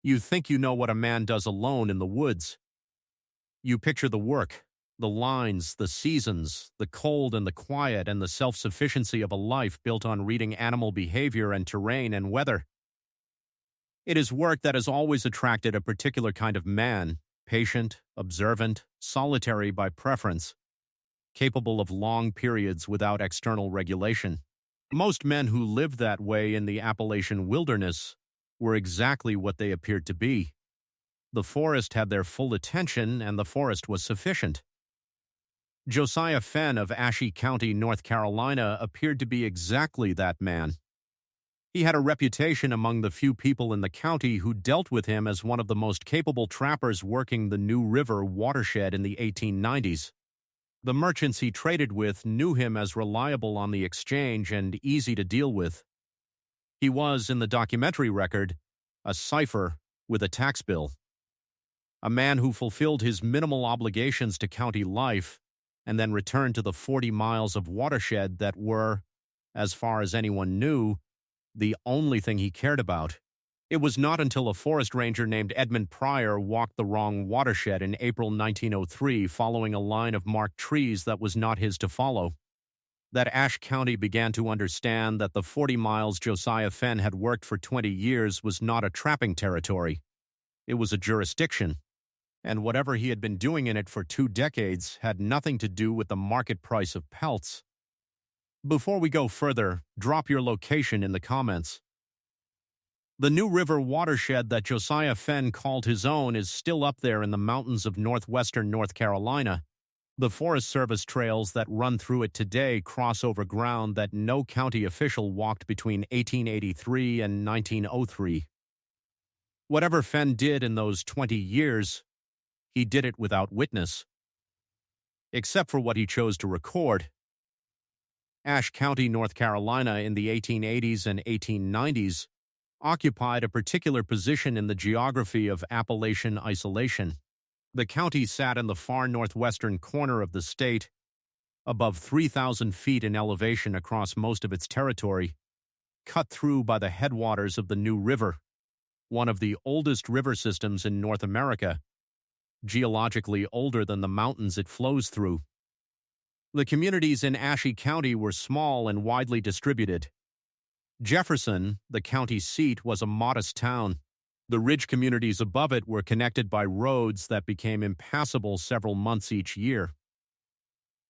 You think you know what a man does alone in the woods. You picture the work, the lines, the seasons, the cold and the quiet, and the self-sufficiency of a life built on reading animal behavior and terrain and weather. It is work that has always attracted a particular kind of man, patient, observant, solitary by preference, capable of long periods without external regulation. Most men who lived that way in the Appalachian wilderness were exactly what they appeared to be. The forest had their full attention, and the forest was sufficient. Josiah Fenn of Ashey County, North Carolina, appeared to be exactly that man. He had a reputation among the few people in the county who dealt with him as one of the most capable trappers working the New River watershed in the 1890s. The merchants he traded with knew him as reliable on the exchange and easy to deal with. He was, in the documentary record, a cipher with a tax bill. A man who fulfilled his minimal obligations to county life and then returned to the 40 miles of watershed that were, as far as anyone knew, the only thing he cared about. It was not until a forest ranger named Edmund Pryor walked the wrong watershed in April 1903 following a line of marked trees that was not his to follow, that Ashe County began to understand that the 40 miles Josiah Fenn had worked for 20 years was not a trapping territory. It was a jurisdiction, and whatever he had been doing in it for 2 decades had nothing to do with the market price of pelts. Before we go further, drop your location in the comments. The New River watershed that Josiah Fenn called his own is still up there in the mountains of northwestern North Carolina. The Forest Service trails that run through it today cross over ground that no county official walked between 1883 and 1903. Whatever Fenn did in those 20 years, he did it without witness, except for what he chose to record. Ashe County, North Carolina, in the 1880s and 1890s, occupied a particular position in the geography of Appalachian isolation. The county sat in the far northwestern corner of the state, above 3,000 feet in elevation across most of its territory, cut through by the headwaters of the New River, one of the oldest river systems in North America, geologically older than the mountains it flows through. The communities in Ashey County were small and widely distributed. Jefferson, the county seat, was a modest town. The ridge communities above it were connected by roads that became impassable several months each year.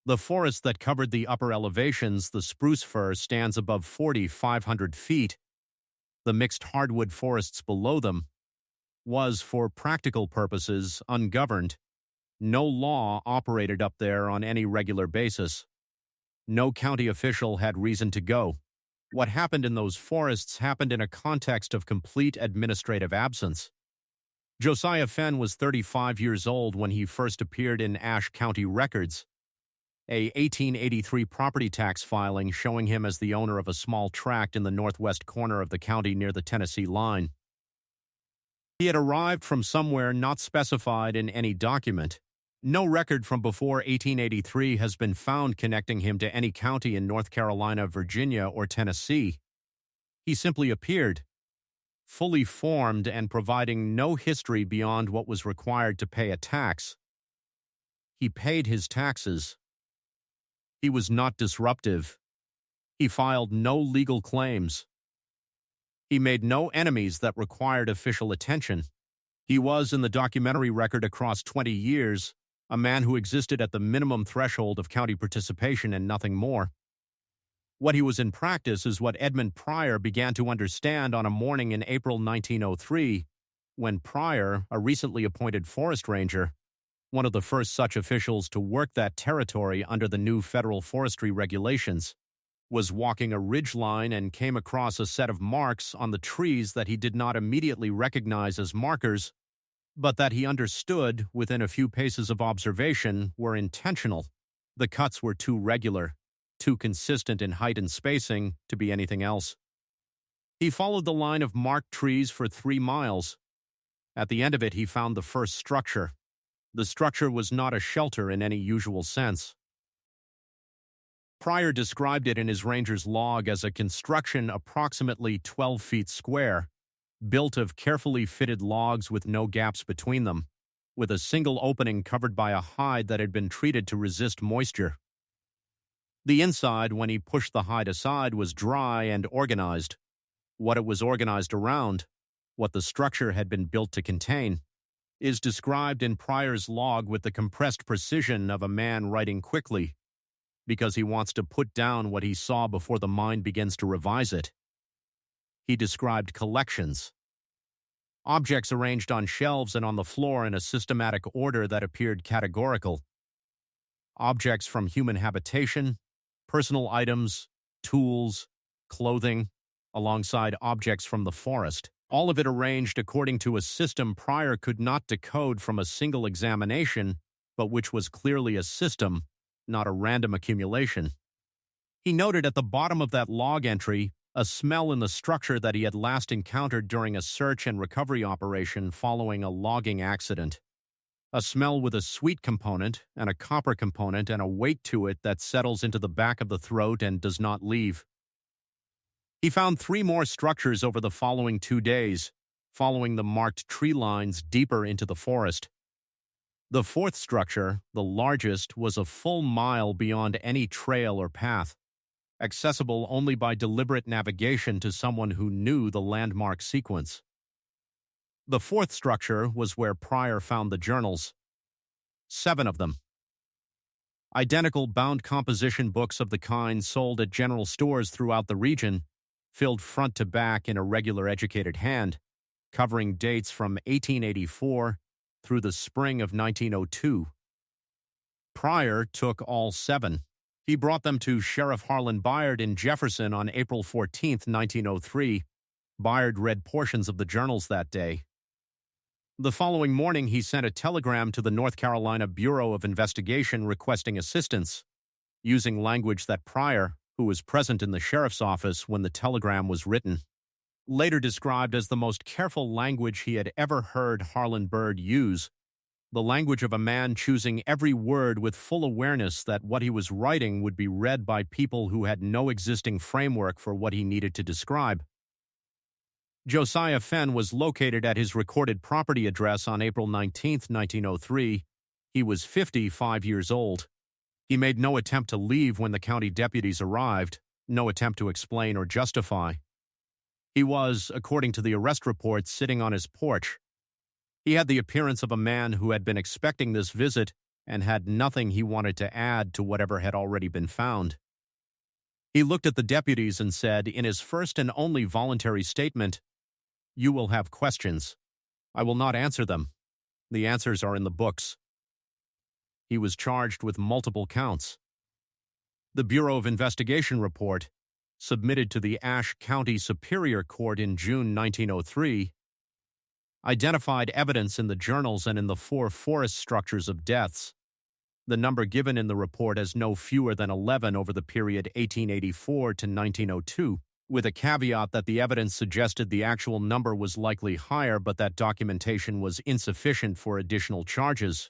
The forest that covered the upper elevations, the spruce fir, stands above 4,500 feet. The mixed hardwood forests below them was, for practical purposes, ungoverned. No law operated up there on any regular basis. No county official had reason to go. What happened in those forests happened in a context of complete administrative absence. Josiah Fenn was 35 years old when he first appeared in Ashe County records, a 1883 property tax filing showing him as the owner of a small tract in the northwest corner of the county near the Tennessee line. He had arrived from somewhere not specified in any document. No record from before 1883 has been found connecting him to any county in North Carolina, Virginia, or Tennessee. He simply appeared, fully formed and providing no history beyond what was required to pay a tax. He paid his taxes. He was not disruptive. He filed no legal claims. He made no enemies that required official attention. He was, in the documentary record across 20 years, a man who existed at the minimum threshold of county participation and nothing more. What he was in practice is what Edmund Pryor began to understand on a morning in April 1903, when Pryor, a recently appointed forest ranger, one of the first such officials to work that territory under the new federal forestry regulations, was walking a ridge line and came across a set of marks on the trees that he did not immediately recognize as markers, but that he understood, within a few paces of observation, were intentional. The cuts were too regular, too consistent in height and spacing, to be anything else. He followed the line of marked trees for 3 miles. At the end of it, he found the first structure. The structure was not a shelter in any usual sense. Pryor described it in his ranger's log as a construction approximately 12 feet square, built of carefully fitted logs with no gaps between them, with a single opening covered by a hide that had been treated to resist moisture. The inside, when he pushed the hide aside, was dry and organized. What it was organized around, what the structure had been built to contain, is described in Pryor's log with the compressed precision of a man writing quickly, because he wants to put down what he saw before the mind begins to revise it. He described collections. Objects arranged on shelves and on the floor in a systematic order that appeared categorical. Objects from human habitation, personal items, tools, clothing, alongside objects from the forest. All of it arranged according to a system Pryor could not decode from a single examination, but which was clearly a system, not a random accumulation. He noted at the bottom of that log entry a smell in the structure that he had last encountered during a search and recovery operation following a logging accident. A smell with a sweet component and a copper component and a weight to it that settles into the back of the throat and does not leave. He found 3 more structures over the following 2 days, following the marked tree lines deeper into the forest. The 4th structure, the largest, was a full mile beyond any trail or path, accessible only by deliberate navigation to someone who knew the landmark sequence. The 4th structure was where Pryor found the journals. 7 of them. Identical bound composition books of the kind sold at general stores throughout the region, filled front to back in a regular educated hand, covering dates from 1884 through the spring of 1902. Pryor took all 7. He brought them to Sheriff Harlan Byard in Jefferson on April 14, 1903. Byard read portions of the journals that day. The following morning, he sent a telegram to the North Carolina Bureau of Investigation requesting assistance, using language that Pryor, who was present in the sheriff's office when the telegram was written, later described as the most careful language he had ever heard Harlan Byard use, the language of a man choosing every word with full awareness that what he was writing would be read by people who had no existing framework for what he needed to describe. Josiah Fenn was located at his recorded property address on April 19, 1903. He was 55 years old. He made no attempt to leave when the county deputies arrived, no attempt to explain or justify. He was, according to the arrest report, sitting on his porch. He had the appearance of a man who had been expecting this visit and had nothing he wanted to add to whatever had already been found. He looked at the deputies and said, in his first and only voluntary statement, "You will have questions. I will not answer them. The answers are in the books." He was charged with multiple counts. The Bureau of Investigation report, submitted to the Ashe County Superior Court in June 1903, identified evidence in the journals and in the 4 forest structures of deaths. The number given in the report as no fewer than 11 over the period 1884 to 1902, with a caveat that the evidence suggested the actual number was likely higher but that documentation was insufficient for additional charges.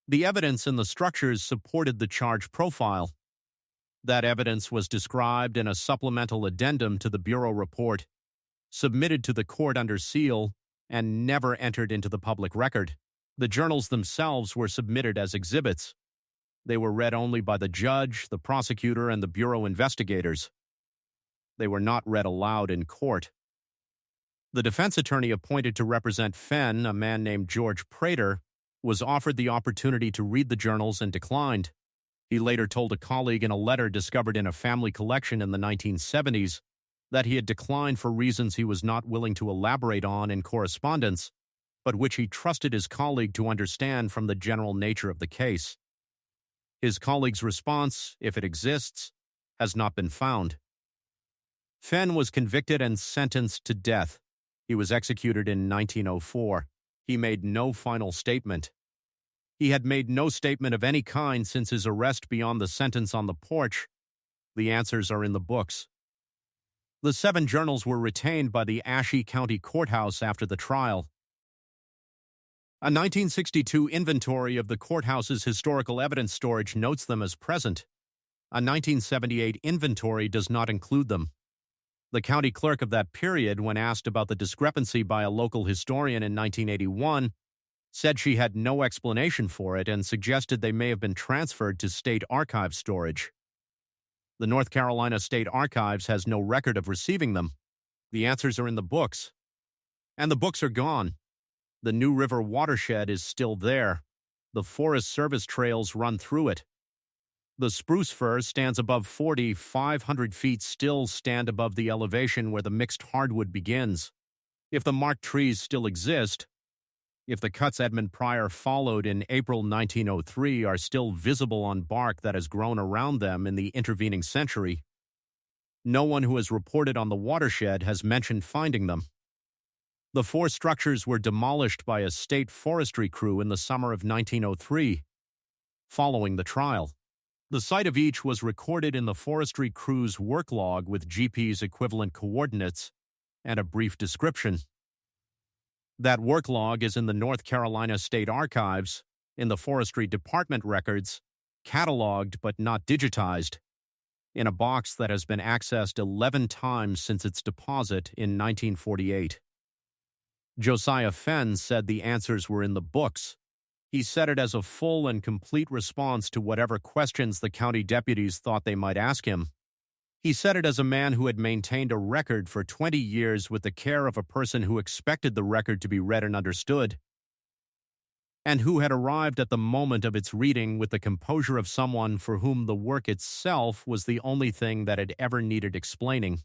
The evidence in the structures supported the charge profile. That evidence was described in a supplemental addendum to the Bureau report, submitted to the court under seal, and never entered into the public record. The journals themselves were submitted as exhibits. They were read only by the judge, the prosecutor, and the Bureau investigators. They were not read aloud in court. The defense attorney appointed to represent Fenn, a man named George Prater, was offered the opportunity to read the journals and declined. He later told a colleague in a letter discovered in a family collection in the 1970s that he had declined for reasons he was not willing to elaborate on in correspondence, but which he trusted his colleague to understand from the general nature of the case. His colleague's response, if it exists, has not been found. Fenn was convicted and sentenced to death. He was executed in 1904. He made no final statement. He had made no statement of any kind since his arrest beyond the sentence on the porch. The answers are in the books. The 7 journals were retained by the Ashe County Courthouse after the trial. A 1962 inventory of the courthouse's historical evidence storage notes them as present. A 1978 inventory does not include them. The county clerk of that period, when asked about the discrepancy by a local historian in 1981, said she had no explanation for it and suggested they may have been transferred to state archive storage. The North Carolina State Archives has no record of receiving them. The answers are in the books. And the books are gone. The New River watershed is still there. The Forest Service trails run through it. The spruce fir stands above 4,500 feet, still stand above the elevation where the mixed hardwood begins. If the marked trees still exist, if the cuts Edmund Pryor followed in April 1903 are still visible on bark that has grown around them in the intervening century, no one who has reported on the watershed has mentioned finding them. The 4 structures were demolished by a state forestry crew in the summer of 1903, following the trial. The site of each was recorded in the forestry crew's work log with GP's equivalent coordinates and a brief description. That work log is in the North Carolina State Archives, in the Forestry Department records, cataloged but not digitized, in a box that has been accessed 11 times since its deposit in 1948. Josiah Fenn said the answers were in the books. He said it as a full and complete response to whatever questions the county deputies thought they might ask him. He said it as a man who had maintained a record for 20 years with the care of a person who expected the record to be read and understood, and who had arrived at the moment of its reading with the composure of someone for whom the work itself was the only thing that had ever needed explaining.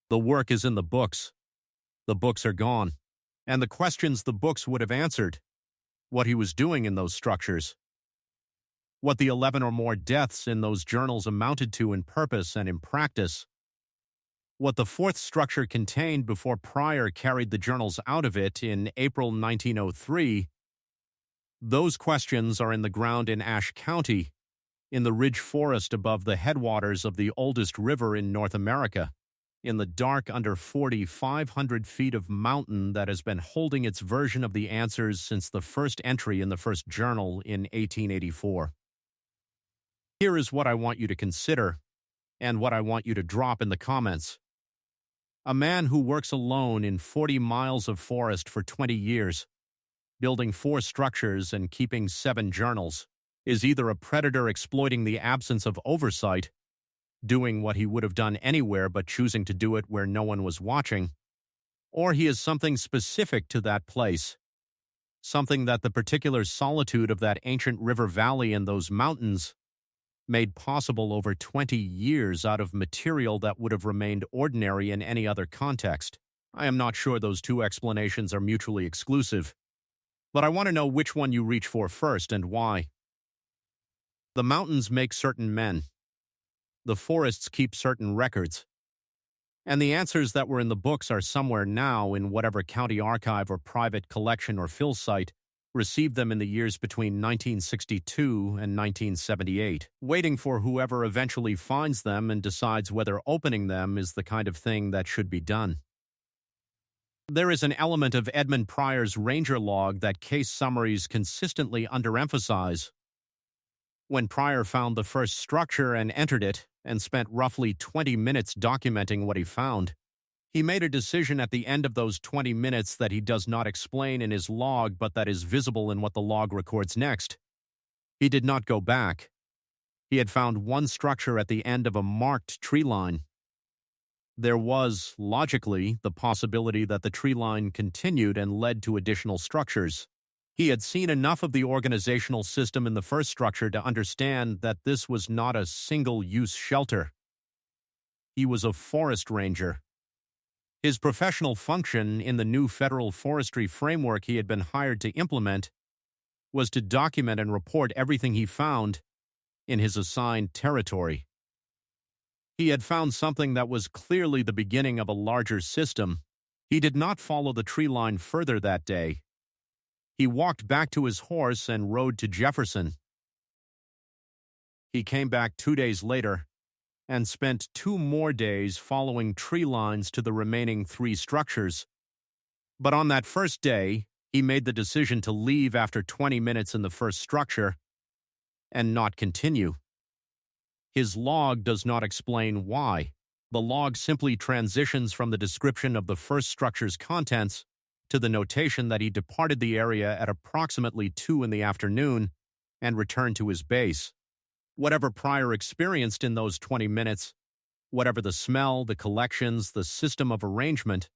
The work is in the books. The books are gone. And the questions the books would have answered, what he was doing in those structures, what the 11 or more deaths in those journals amounted to in purpose and in practice, what the 4th structure contained before Pryor carried the journals out of it in April 1903, those questions are in the ground in Ashe County, in the ridge forest above the headwaters of the oldest river in North America, in the dark under 4,500 feet of mountain that has been holding its version of the answers since the first entry in the first journal in 1884. Here is what I want you to consider, and what I want you to drop in the comments. A man who works alone in 40 miles of forest for 20 years, building 4 structures and keeping 7 journals, is either a predator exploiting the absence of oversight, doing what he would have done anywhere but choosing to do it where no one was watching, or he is something specific to that place, something that the particular solitude of that ancient river valley and those mountains made possible over 20 years out of material that would have remained ordinary in any other context. I am not sure those 2 explanations are mutually exclusive, but I want to know which one you reach for first and why. The mountains make certain men. The forests keep certain records. And the answers that were in the books are somewhere now in whatever county archive or private collection or fill site received them in the years between 1962 and 1978, waiting for whoever eventually finds them and decides whether opening them is the kind of thing that should be done. There is an element of Edmund Pryor's ranger log that case summaries consistently underemphasize. When Pryor found the first structure and entered it, and spent roughly 20 minutes documenting what he found, he made a decision at the end of those 20 minutes that he does not explain in his log but that is visible in what the log records next. He did not go back. He had found one structure at the end of a marked tree line. There was, logically, the possibility that the tree line continued and led to additional structures. He had seen enough of the organizational system in the first structure to understand that this was not a single-use shelter. He was a forest ranger. His professional function in the new federal forestry framework he had been hired to implement was to document and report everything he found in his assigned territory. He had found something that was clearly the beginning of a larger system. He did not follow the tree line further that day. He walked back to his horse and rode to Jefferson. He came back 2 days later and spent 2 more days following tree lines to the remaining 3 structures. But on that first day, he made the decision to leave after 20 minutes in the first structure and not continue. His log does not explain why. The log simply transitions from the description of the first structure's contents to the notation that he departed the area at approximately 2 in the afternoon and returned to his base. Whatever Pryor experienced in those 20 minutes, whatever the smell, the collections, the system of arrangement,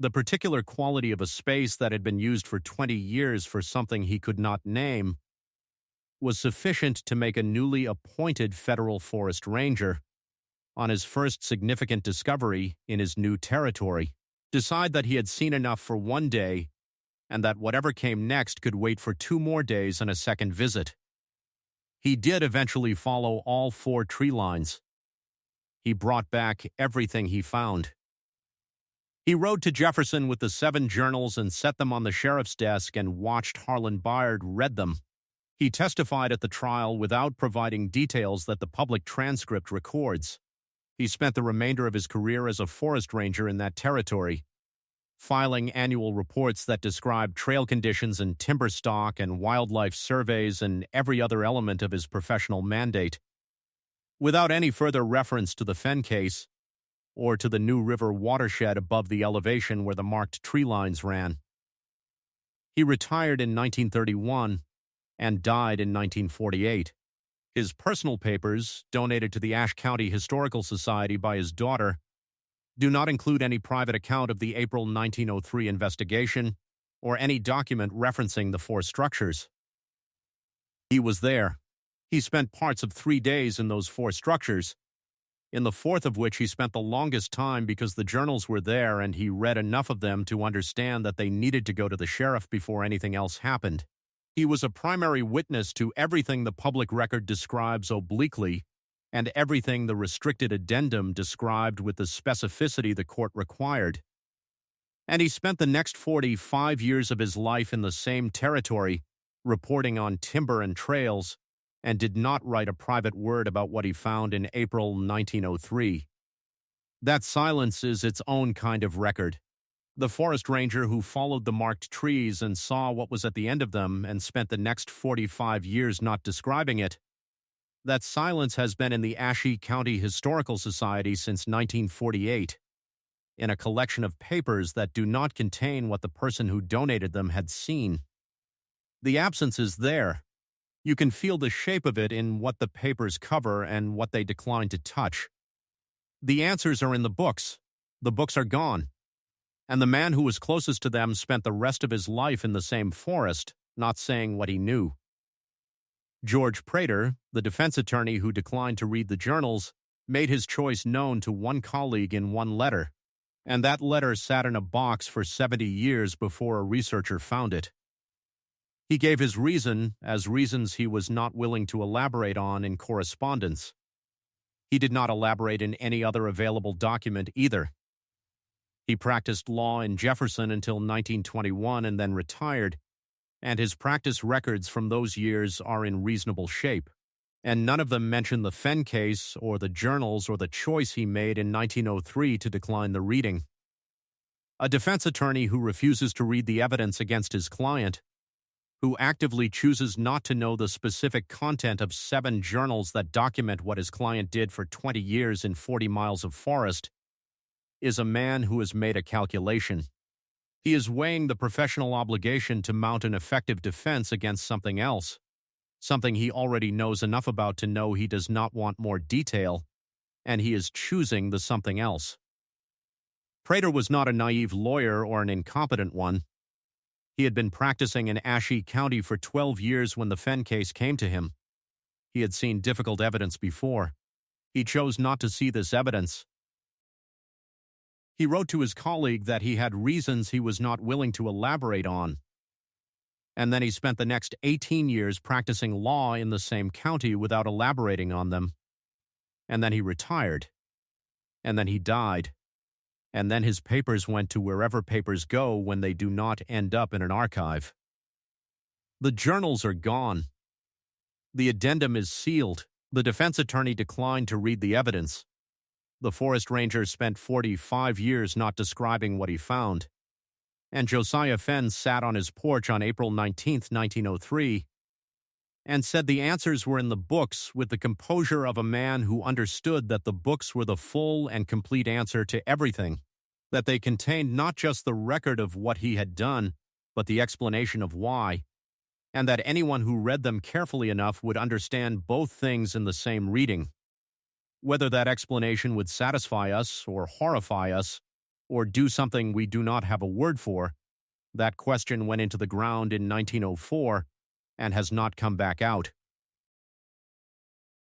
the particular quality of a space that had been used for 20 years for something he could not name, was sufficient to make a newly appointed federal forest ranger, on his first significant discovery in his new territory, decide that he had seen enough for one day and that whatever came next could wait for 2 more days and a second visit. He did eventually follow all 4 tree lines. He brought back everything he found. He rode to Jefferson with the 7 journals and set them on the sheriff's desk and watched Harlan Byard read them. He testified at the trial without providing details that the public transcript records. He spent the remainder of his career as a forest ranger in that territory, filing annual reports that described trail conditions and timber stock and wildlife surveys and every other element of his professional mandate. Without any further reference to the Fenn case, or to the New River watershed above the elevation where the marked tree lines ran. He retired in 1931 and died in 1948. His personal papers, donated to the Ashe County Historical Society by his daughter, do not include any private account of the April 1903 investigation or any document referencing the 4 structures. He was there. He spent parts of 3 days in those 4 structures, in the 4th of which he spent the longest time because the journals were there and he read enough of them to understand that they needed to go to the sheriff before anything else happened. He was a primary witness to everything the public record describes obliquely and everything the restricted addendum described with the specificity the court required. And he spent the next 45 years of his life in the same territory, reporting on timber and trails, and did not write a private word about what he found in April 1903. That silence is its own kind of record. The forest ranger who followed the marked trees and saw what was at the end of them and spent the next 45 years not describing it. That silence has been in the Ashe County Historical Society since 1948, in a collection of papers that do not contain what the person who donated them had seen. The absence is there. You can feel the shape of it in what the papers cover and what they decline to touch. The answers are in the books. The books are gone. And the man who was closest to them spent the rest of his life in the same forest, not saying what he knew. George Prater, the defense attorney who declined to read the journals, made his choice known to one colleague in one letter, and that letter sat in a box for 70 years before a researcher found it. He gave his reason as reasons he was not willing to elaborate on in correspondence. He did not elaborate in any other available document either. He practiced law in Jefferson until 1921 and then retired, and his practice records from those years are in reasonable shape, and none of them mention the Fenn case or the journals or the choice he made in 1903 to decline the reading. A defense attorney who refuses to read the evidence against his client, who actively chooses not to know the specific content of 7 journals that document what his client did for 20 years in 40 miles of forest, is a man who has made a calculation. He is weighing the professional obligation to mount an effective defense against something else, something he already knows enough about to know he does not want more detail, and he is choosing the something else. Prater was not a naive lawyer or an incompetent one. He had been practicing in Ashe County for 12 years when the Fenn case came to him. He had seen difficult evidence before. He chose not to see this evidence. He wrote to his colleague that he had reasons he was not willing to elaborate on. And then he spent the next 18 years practicing law in the same county without elaborating on them. And then he retired. And then he died. And then his papers went to wherever papers go when they do not end up in an archive. The journals are gone. The addendum is sealed. The defense attorney declined to read the evidence. The forest ranger spent 45 years not describing what he found. And Josiah Fenn sat on his porch on April 19, 1903, and said the answers were in the books with the composure of a man who understood that the books were the full and complete answer to everything, that they contained not just the record of what he had done, but the explanation of why, and that anyone who read them carefully enough would understand both things in the same reading. Whether that explanation would satisfy us or horrify us, or do something we do not have a word for, that question went into the ground in 1904 and has not come back out.